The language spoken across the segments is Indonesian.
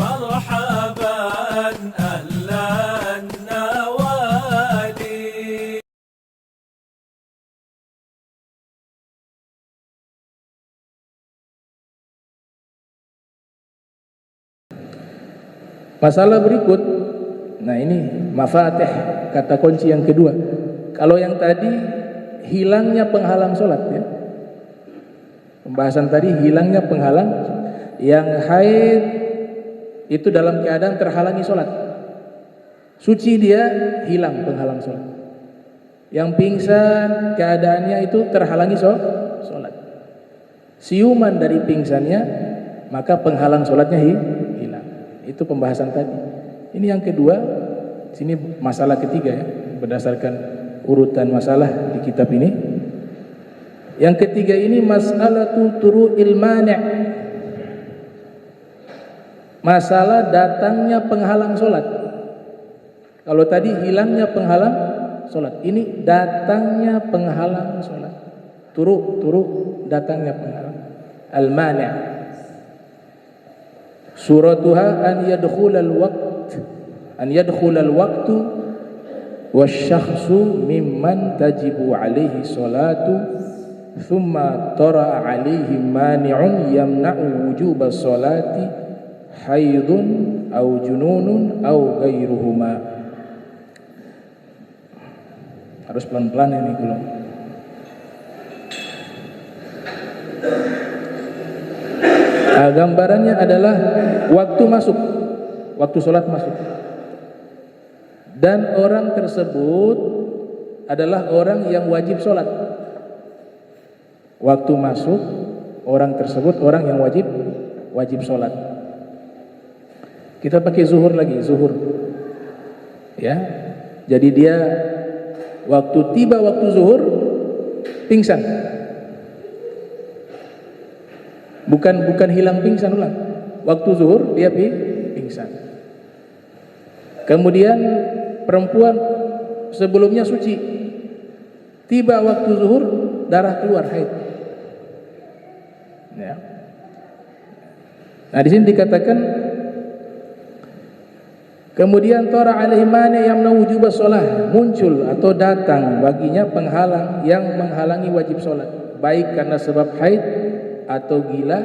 مرحبا أهلا النوادي. Masalah berikut, nah ini mafatih, kata kunci yang kedua. Kalau yang tadi hilangnya penghalang sholat ya, pembahasan tadi hilangnya penghalang, yang haid itu dalam keadaan terhalangi sholat, suci dia hilang penghalang sholat. Yang pingsan keadaannya itu terhalangi sholat, siuman dari pingsannya maka penghalang sholatnya hilang. Itu pembahasan tadi. Ini yang kedua, sini masalah ketiga ya, berdasarkan urutan masalah di kitab ini. Yang ketiga ini mas'alatu turu'il mani', masalah datangnya penghalang sholat. Kalau tadi hilangnya penghalang sholat, ini datangnya penghalang sholat. Turu datangnya penghalang. Al-mani'. Suratuha an yadkhulal waqtu wasyakhsu mimman tajibu alaihi salatu thumma tara alaihi mani'un yamna'u wujuba salati haidun au jununun au ghairuhuma. Harus pelan-pelan ini kalau gambarannya adalah waktu sholat masuk, dan orang tersebut adalah orang yang wajib sholat. Waktu masuk, orang tersebut orang yang wajib sholat. Kita pakai zuhur lagi, zuhur ya. Jadi dia tiba waktu zuhur pingsan. Bukan hilang pingsan ulang. Waktu zuhur dia pingsan. Kemudian perempuan sebelumnya suci. Tiba waktu zuhur darah keluar haid. Ya. Nah di sini dikatakan kemudian tara alaihi mani yang wujubah shalah, muncul atau datang baginya penghalang yang menghalangi wajib sholat, baik karena sebab haid atau gila,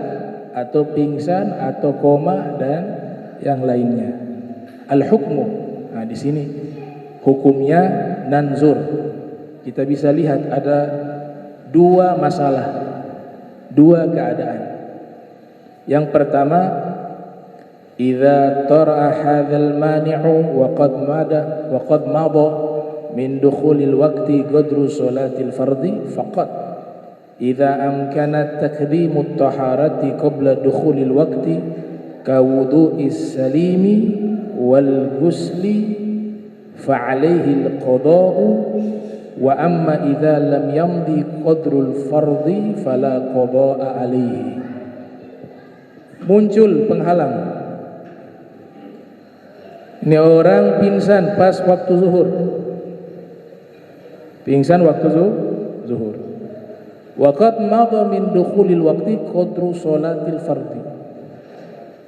atau pingsan, atau koma dan yang lainnya. Al-hukmu. Nah, di sini hukumnya nanzur. Kita bisa lihat ada dua masalah, dua keadaan. Yang pertama, idza tara hadzal mani'u wa qad mada min dukhulil waqti qadru salatil fardhi faqat idza amkana taqdimut taharati qabla dukhulil waqti ka wudu'is salimi wal ghusli fa alaihi al-qada'u wa amma idza lam yamdi qadrul fardhi fala qada'a alaihi. Muncul penghalang. Ini orang pingsan pas waktu zuhur. Pingsan waktu zuhur. Waqad madha min dukhulil waqti qadru salatil fardhi,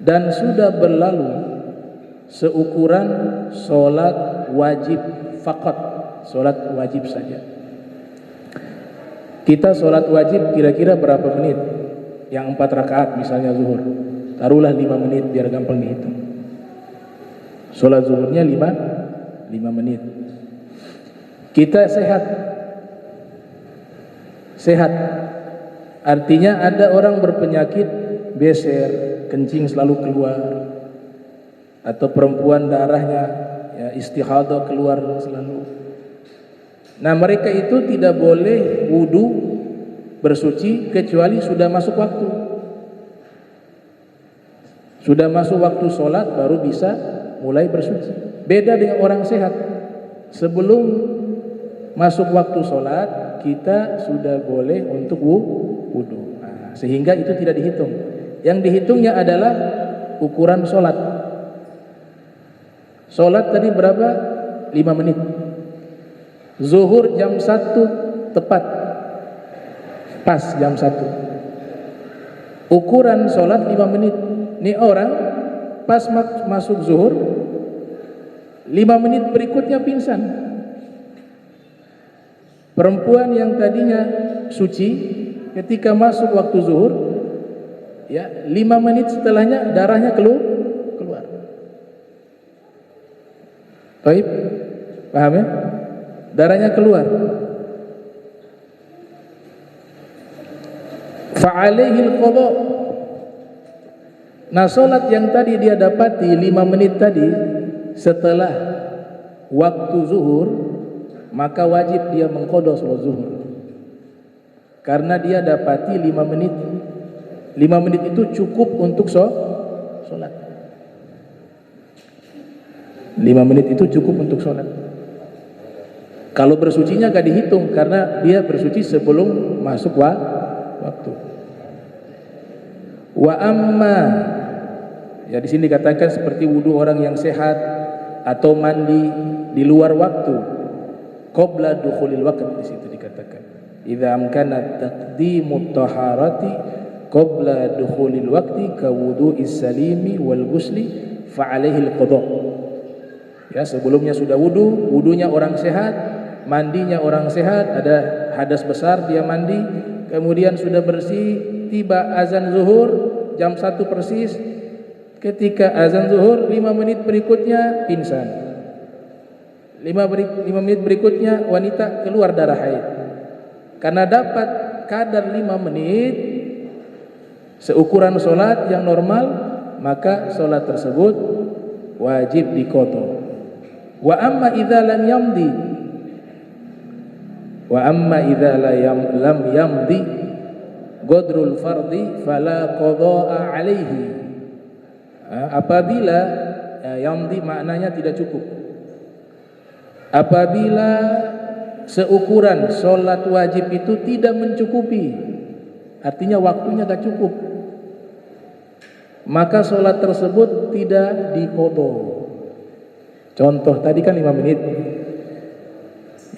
dan sudah berlalu seukuran salat wajib faqat, salat wajib saja. Kita salat wajib kira-kira berapa menit? Yang 4 rakaat misalnya zuhur, taruhlah 5 menit biar gampang dihitung. Salat zuhurnya 5 menit. Kita sehat, artinya ada orang berpenyakit beser, kencing selalu keluar, atau perempuan darahnya ya, istihadah keluar selalu. Nah mereka itu tidak boleh wudu bersuci kecuali sudah masuk waktu. Sudah masuk waktu sholat baru bisa mulai bersuci. Beda dengan orang sehat. Sebelum masuk waktu sholat kita sudah boleh untuk wudu. Nah, sehingga itu tidak dihitung. Yang dihitungnya adalah ukuran sholat. Sholat tadi berapa? 5 menit. Zuhur jam 1 tepat. Pas jam 1. Ukuran sholat 5 menit. Ini orang pas masuk zuhur, 5 menit berikutnya pingsan. Perempuan yang tadinya suci ketika masuk waktu zuhur, ya 5 menit setelahnya darahnya keluar. Baik, paham ya? Darahnya keluar. Fa'alaihi al-qadha. Nah, salat yang tadi dia dapati 5 menit tadi setelah waktu zuhur, maka wajib dia mengqadha salat zuhur. Karena dia dapati 5 menit. 5 menit itu cukup untuk salat. 5 menit itu cukup untuk salat. Kalau bersucinya gak dihitung karena dia bersuci sebelum masuk waktu. Wa amma, ya di sini dikatakan seperti wudu orang yang sehat atau mandi di luar waktu. Qabla dukhulil waqt, di situ dikatakan. Idza amkana taqdimut taharati qabla dukhulil waqti ka wudu'is salimi wal ghusli fa alaihi al-qadha. Ya, sebelumnya sudah wudunya orang sehat, mandinya orang sehat, ada hadas besar dia mandi, kemudian sudah bersih, tiba azan zuhur jam 1 persis. Ketika azan zuhur 5 menit berikutnya pingsan. 5 menit berikutnya wanita keluar darah haid. Karena dapat kadar 5 menit seukuran solat yang normal, maka solat tersebut wajib diqadha. Wa amma idza lam yamdi, wa amma idza lam yamdi qadrul fardi fala qadha'a alaihi. Apabila yamdi maknanya tidak cukup. Apabila seukuran solat wajib itu tidak mencukupi, artinya waktunya tak cukup, maka solat tersebut tidak diqadha. Contoh tadi kan 5 menit.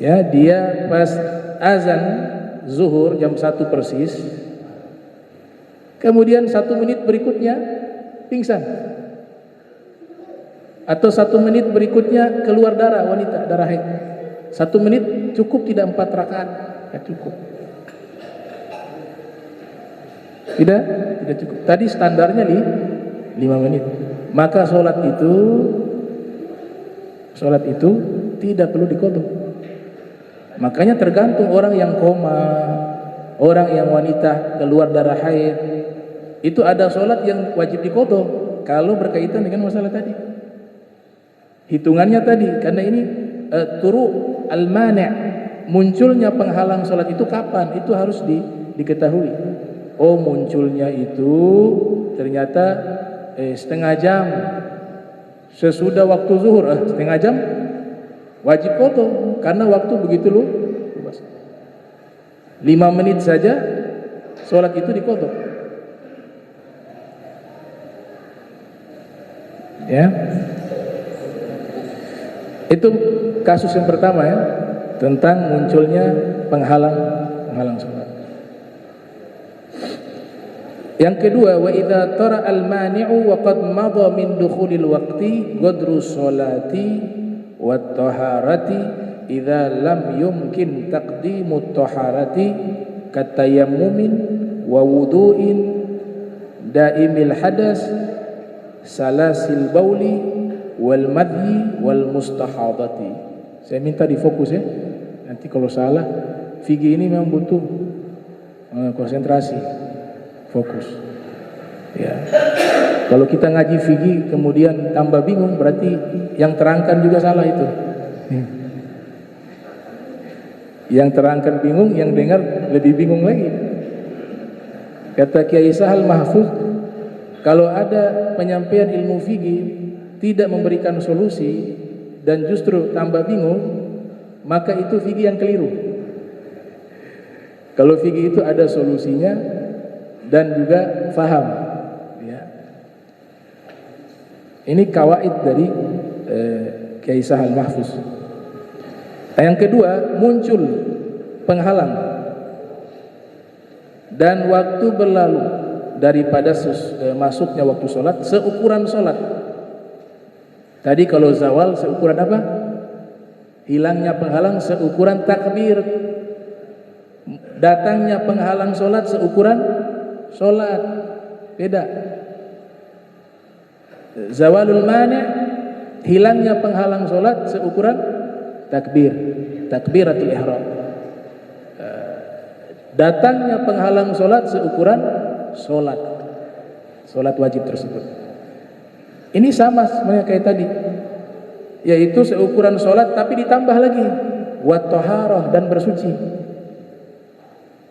Ya, dia pas azan zuhur jam 1 persis, kemudian 1 menit berikutnya pingsan, atau 1 menit berikutnya keluar darah wanita, darah haid. 1 menit cukup tidak 4 rakaat? Ya cukup. Tidak cukup. Tadi standarnya 5 menit. Maka solat itu tidak perlu diqadha. Makanya tergantung orang yang koma, orang yang wanita keluar darah haid, itu ada solat yang wajib diqadha kalau berkaitan dengan masalah tadi. Hitungannya tadi, karena ini turu al-mani', munculnya penghalang solat itu kapan? Itu harus diketahui. Oh, munculnya itu ternyata setengah jam sesudah waktu zuhur, setengah jam wajib qadha karena waktu begitu luas. 5 menit saja sholat itu diqadha. Ya, itu kasus yang pertama ya, tentang munculnya penghalang sholat. Yang kedua, wa idza tara al-mani'u wa qad madha min dukhulil waqti qadru sholati wat taharati idza lam yumkin taqdimut taharati katayammumin wa wudu'in daimil hadas salasil bauli wal madhi wal mustahadati. Saya minta difokus ya. Nanti kalau salah, fikih ini memang butuh konsentrasi. Fokus. Ya. Kalau kita ngaji fikih kemudian tambah bingung, berarti yang terangkan juga salah itu. Yang terangkan bingung, yang dengar lebih bingung lagi. Kata Kiai Sahal Mahfuz, kalau ada penyampaian ilmu fikih tidak memberikan solusi dan justru tambah bingung, maka itu fikih yang keliru. Kalau fikih itu ada solusinya dan juga faham, ya. Ini kawaid dari Kiai Sahal Mahfuz. Yang kedua, muncul penghalang dan waktu berlalu daripada masuknya waktu sholat seukuran sholat. Tadi kalau zawal seukuran apa? Hilangnya penghalang seukuran takbir. Datangnya penghalang solat seukuran solat. Beda. Zawalul mani, hilangnya penghalang solat seukuran takbir. Takbiratul ihram. Datangnya penghalang solat seukuran solat. Solat wajib tersebut. Ini sama sebenarnya kayak tadi, yaitu seukuran solat tapi ditambah lagi wat taharah dan bersuci.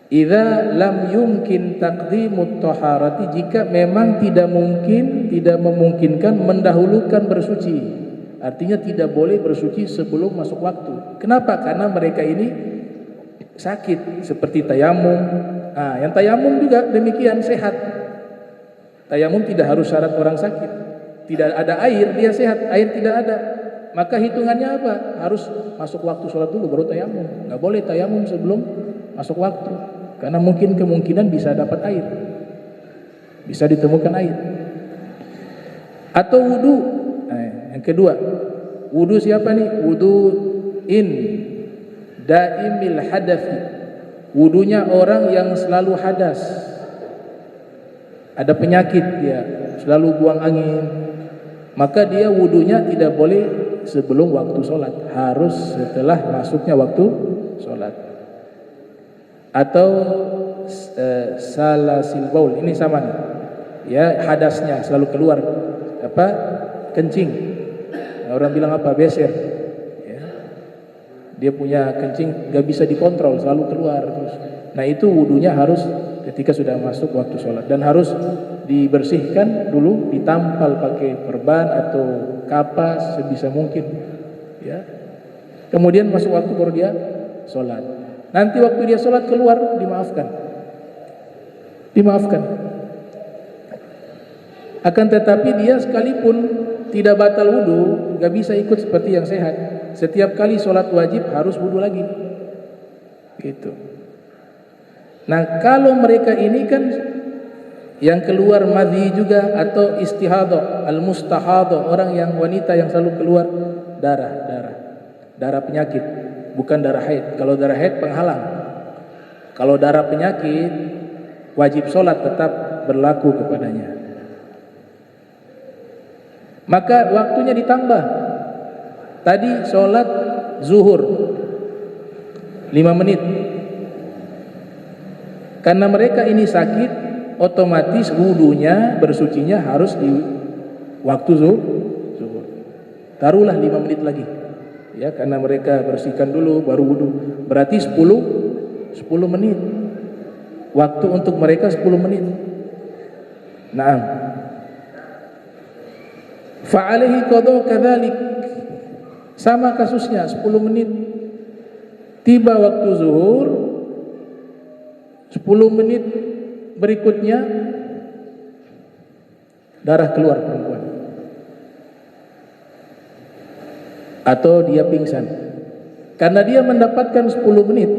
Idza lam yumkin taqdimut taharati, jika memang tidak memungkinkan mendahulukan bersuci, artinya tidak boleh bersuci sebelum masuk waktu. Kenapa? Karena mereka ini sakit seperti tayamum. Yang tayamum juga demikian sehat. Tayamum tidak harus syarat orang sakit. Tidak ada air, dia sehat. Air tidak ada, maka hitungannya apa? Harus masuk waktu sholat dulu baru tayamum. Nggak boleh tayamum sebelum masuk waktu, karena kemungkinan bisa dapat air, bisa ditemukan air. Atau wudu. Yang kedua, wudu siapa nih? Wudu daimil hadafi, wudunya orang yang selalu hadas, ada penyakit, dia selalu buang angin, maka dia wudunya tidak boleh sebelum waktu sholat, harus setelah masuknya waktu sholat. Atau salasil baul, ini sama nih, ya, hadasnya selalu keluar apa, kencing. Orang bilang apa, beser, ya. Dia punya kencing gak bisa dikontrol, selalu keluar terus. Nah itu wudunya harus ketika sudah masuk waktu sholat, dan harus dibersihkan dulu, ditampal pakai perban atau kapas sebisa mungkin, ya. Kemudian masuk waktu baru dia sholat. Nanti waktu dia sholat keluar, dimaafkan. Akan tetapi dia sekalipun tidak batal wudu, gak bisa ikut seperti yang sehat. Setiap kali sholat wajib harus wudu lagi, gitu. Nah kalau mereka ini kan yang keluar madhi juga, atau istihadah, al-mustahadah, orang yang wanita yang selalu keluar darah penyakit, bukan darah haid. Kalau darah haid penghalang, kalau darah penyakit wajib sholat tetap berlaku kepadanya. Maka waktunya ditambah. Tadi sholat zuhur 5 menit. Karena mereka ini sakit, otomatis wudunya, bersucinya harus di waktu zuhur. Taruhlah 5 menit lagi, ya, karena mereka bersihkan dulu baru wudu. Berarti 10 menit. Waktu untuk mereka 10 menit. Naam. Fa'alaihi qada kadzalik. Sama kasusnya, 10 menit. Tiba waktu zuhur, 10 menit berikutnya darah keluar perempuan, atau dia pingsan. Karena dia mendapatkan 10 menit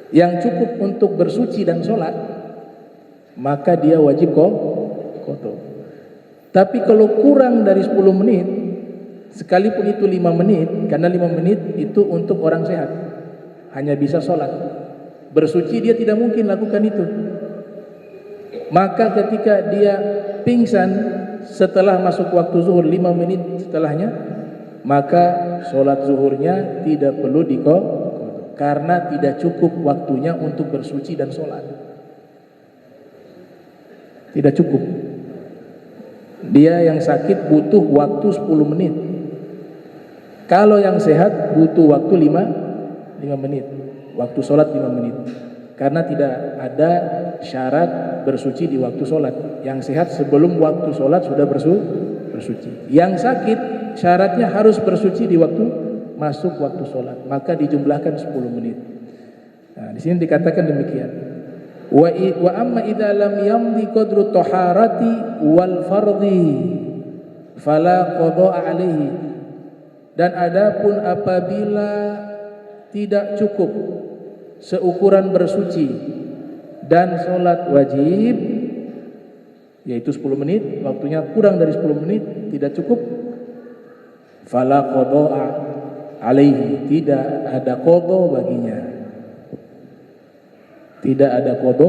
yang cukup untuk bersuci dan sholat, maka dia wajib qada. Tapi kalau kurang dari 10 menit, sekalipun itu 5 menit, karena 5 menit itu untuk orang sehat, hanya bisa sholat. Bersuci dia tidak mungkin lakukan itu. Maka ketika dia pingsan setelah masuk waktu zuhur 5 menit setelahnya, maka sholat zuhurnya tidak perlu qada, karena tidak cukup waktunya untuk bersuci dan sholat. Tidak cukup. Dia yang sakit butuh waktu 10 menit. Kalau yang sehat butuh waktu 5 menit. Waktu sholat 5 menit. Karena tidak ada syarat bersuci di waktu sholat. Yang sehat sebelum waktu sholat sudah bersuci. Yang sakit syaratnya harus bersuci di waktu masuk waktu sholat. Maka dijumlahkan 10 menit. Nah, di sini dikatakan demikian. Wa amma idza lam yamdi qadru taharati wal fardhi fala qada alaihi. Dan adapun apabila tidak cukup seukuran bersuci dan sholat wajib, yaitu 10 menit, waktunya kurang dari 10 menit, tidak cukup, fala qada'a alaihi, tidak ada qada baginya. Tidak ada qada